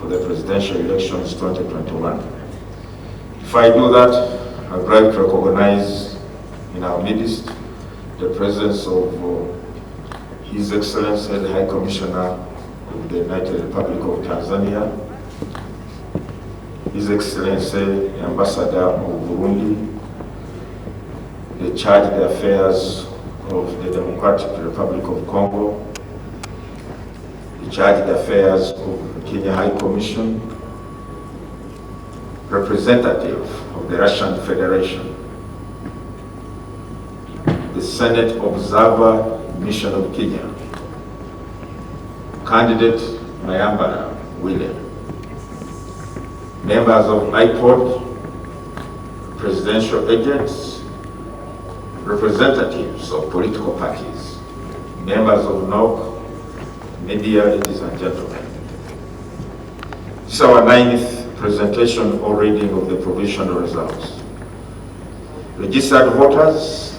for the presidential elections 2021. If I do that, I would like to recognize in our midst the presence of His Excellency the High Commissioner of the United Republic of Tanzania, His Excellency Ambassador of Burundi, the Chargé d'Affaires of the Democratic Republic of Congo, the Chargé d'Affaires of the Kenya High Commission, representative of the Russian Federation, the Senate Observer Mission of Kenya, candidate Mayambara William, members of IPOD, presidential agents, representatives of political parties, members of NOC, media, ladies and gentlemen. This is our 9th presentation or reading of the provisional results. Registered voters,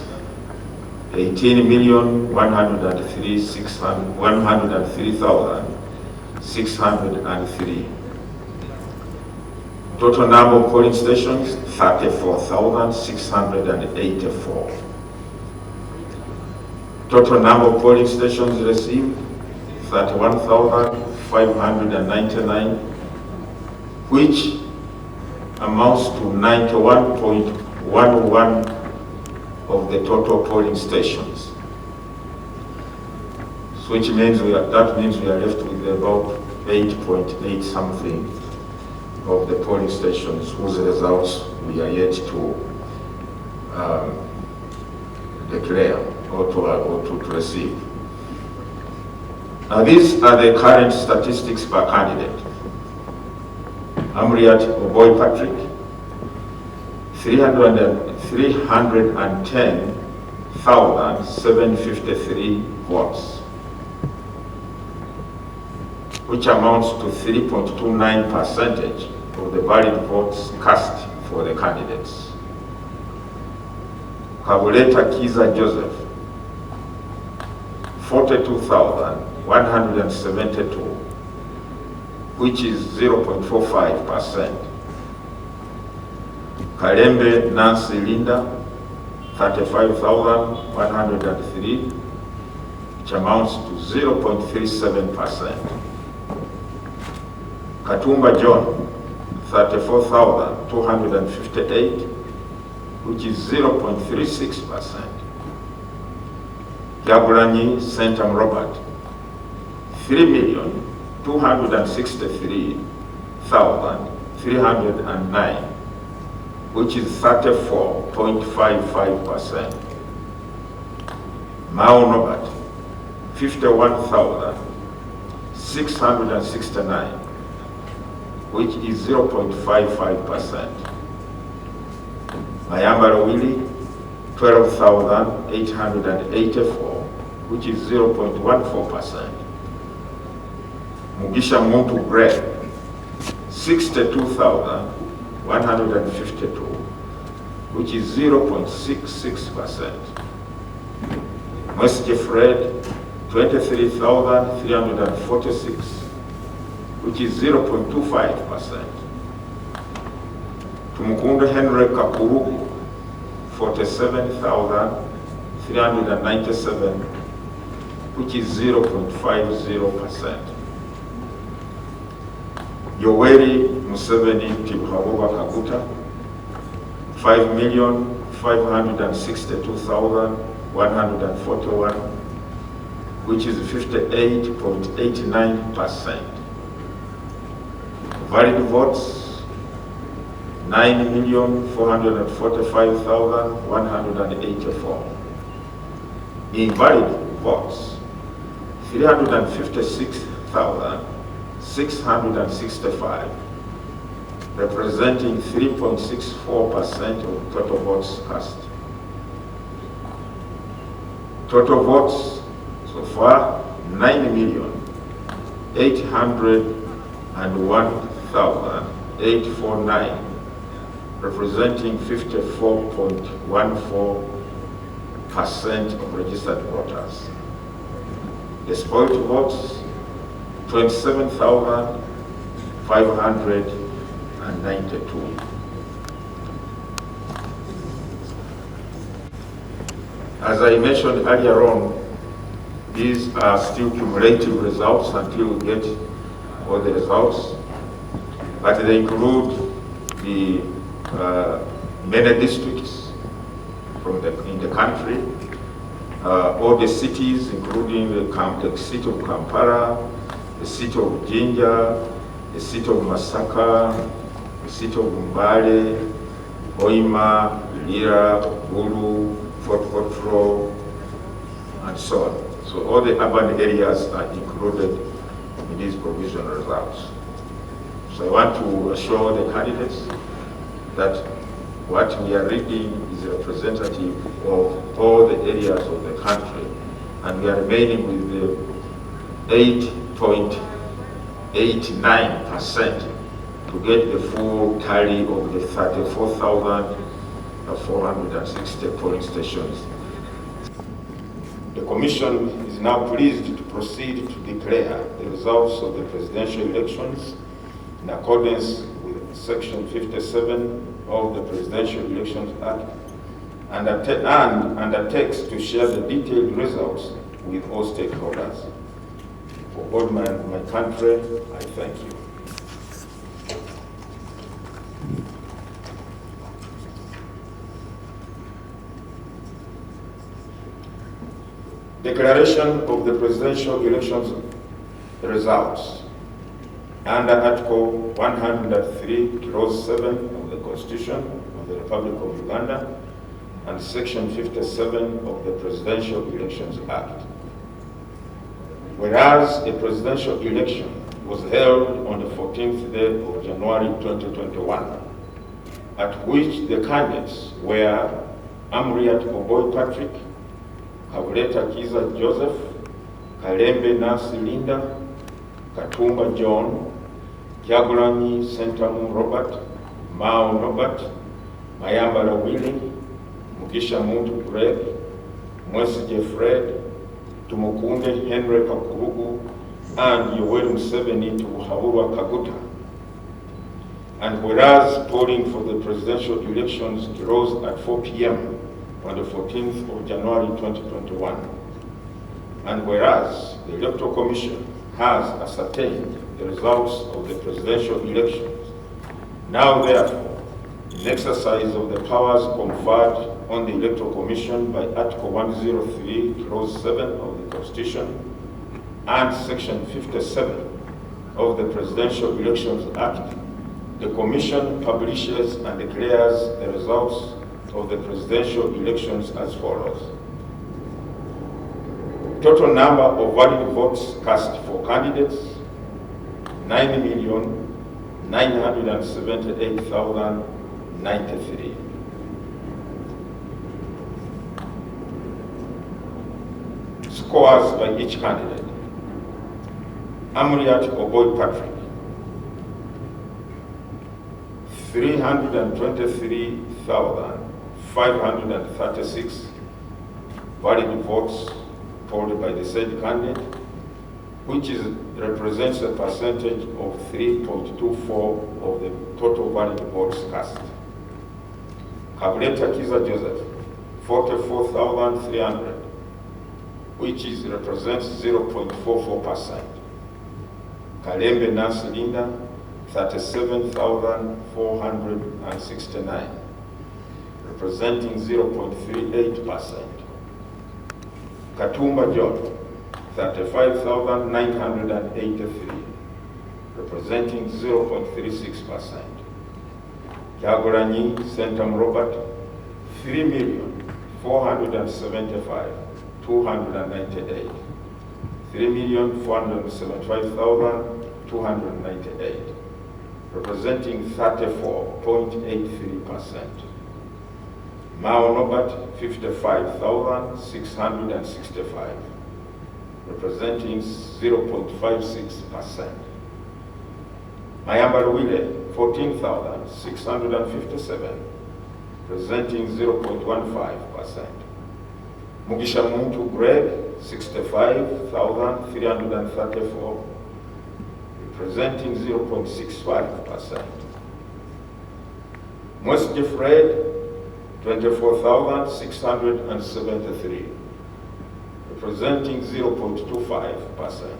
18,103,603. Total number of polling stations, 34,684. Total number of polling stations received, 31,599, which amounts to 91.11 of the total polling stations. So which means that means we are left with about 8.8 something of the polling stations whose results we are yet to declare or to receive. Now these are the current statistics per candidate. Amriat Oboy Patrick, 310,753 votes, which amounts to 3.29% of the valid votes cast for the candidates. Kabuleta Kiza Joseph, 42,172, which is 0.45%. Kalembe Nancy Linda, 35,103, which amounts to 0.37%. Katumba John, 34,258, which is 0.36%. Yagulanyi Sentam Robert, 3,263,309, which is 34.55%. Mao Norbert, 51,669, which is 0.55%. Mayambara Willie, 12,884, which is 0.14%. Mugisha Muntu Greg, 62,152, which is 0.66%. Mwesje Fred, 23,346, which is 0.25%. Tumukunde Henry Kakurugu, 47,397, which is 0.50%. Yoweri Museveni Tibuhabuwa Kaguta, 5,562,141, which is 58.89%. Valid votes, 9,445,184. Invalid votes, 356,665, representing 3.64% of total votes cast. Total votes so far, 9,801,849, representing 54.14% of registered voters. The spoiled votes, 27,5 592. As I mentioned earlier on, these are still cumulative results until we get all the results, but they include the many districts in the country, all the cities, including the city of Kampala, the city of Jinja, the city of Masaka, the city of Mbale, Hoima, Lira, Bulu, Fort Potro, and so on. So all the urban areas are included in these provisional results. So I want to assure the candidates that what we are reading is representative of all the areas of the country, and we are remaining with the 8.89% to get the full tally of the 34,460 polling stations. The Commission is now pleased to proceed to declare the results of the presidential elections in accordance with Section 57 of the Presidential Elections Act, and undertakes to share the detailed results with all stakeholders. For God, my country, I thank you. Declaration of the presidential elections results. Under Article 103, Clause 7 of the Constitution of the Republic of Uganda and Section 57 of the Presidential Elections Act. Whereas a presidential election was held on the 14th day of January 2021, at which the candidates were Amuriat Oboy Patrick, Kabuleta Kiza Joseph, Kalembe Nancy Linda, Katumba John, Kyagulanyi Sentamu Robert, Mao Norbert, Mayambala Willie, Mugisha Muntu Greg, Mwesige Fred, Tumukunde Henry Kakurugu, and Yoweri Museveni to Haurwa Kaguta. And whereas polling for the presidential elections closed at 4 p.m. on the 14th of January 2021, and whereas the Electoral Commission has ascertained the results of the presidential elections, now therefore, in exercise of the powers conferred on the Electoral Commission by Article 103, Clause 7 of the Constitution and Section 57 of the Presidential Elections Act, the Commission publishes and declares the results of the presidential elections as follows. Total number of valid votes cast for candidates, 9,978,093. Scores by each candidate. Amuriat Oboy Patrick, 323,536 valid votes polled by the said candidate, which represents a percentage of 3.24 of the total valid votes cast. Kabuleta Kiza Joseph, 44,300, which represents 0.44%. Kalembe Nancy Linda, 37,469, representing 0.38%. Katumba John, 35,983, representing 0.36%. Kyagulanyi Sentamu Robert, 3,475,298. 3,475,298, representing 34.83%. Mao Norbert, 55,665, representing 0.56%. Mayambala Willie, 14,657, representing 0.15%. Mugisha Muntu Greg, 65,334, representing 0.65%. Mwesige Fred, 24,673, representing 0.25%.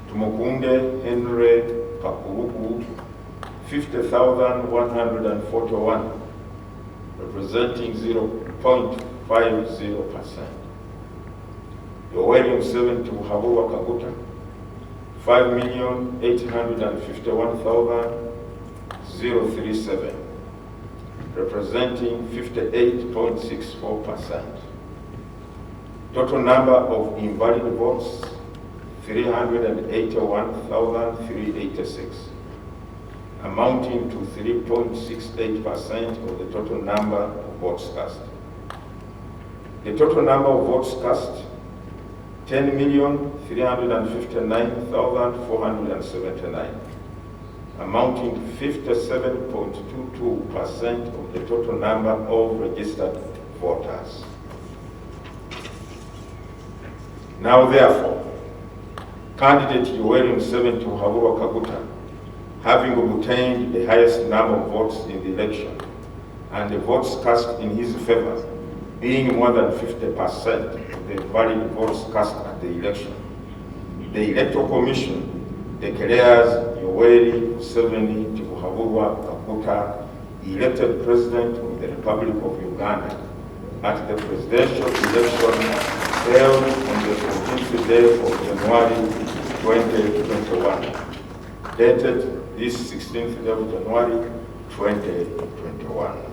Tumukunde Henry Pakuruku, 50,141, representing 0.50%. Yoweri Museveni Tuhabuwa Kaguta, 5,851,037, representing 58.64%. Total number of invalid votes, 381,386, amounting to 3.68% of the total number of votes cast. The total number of votes cast, 10,359,479, amounting to 57.22% of the total number of registered voters. Now therefore, candidate Yoweri Museveni Tuhabuwa Kaguta, having obtained the highest number of votes in the election, and the votes cast in his favor being more than 50% of the valid votes cast at the election, the Electoral Commission declares Yoweri Museveni Tuhabuwa Kaguta elected President of the Republic of Uganda at the presidential election held on the 14th day of January 2021, dated this 16th day of January 2021.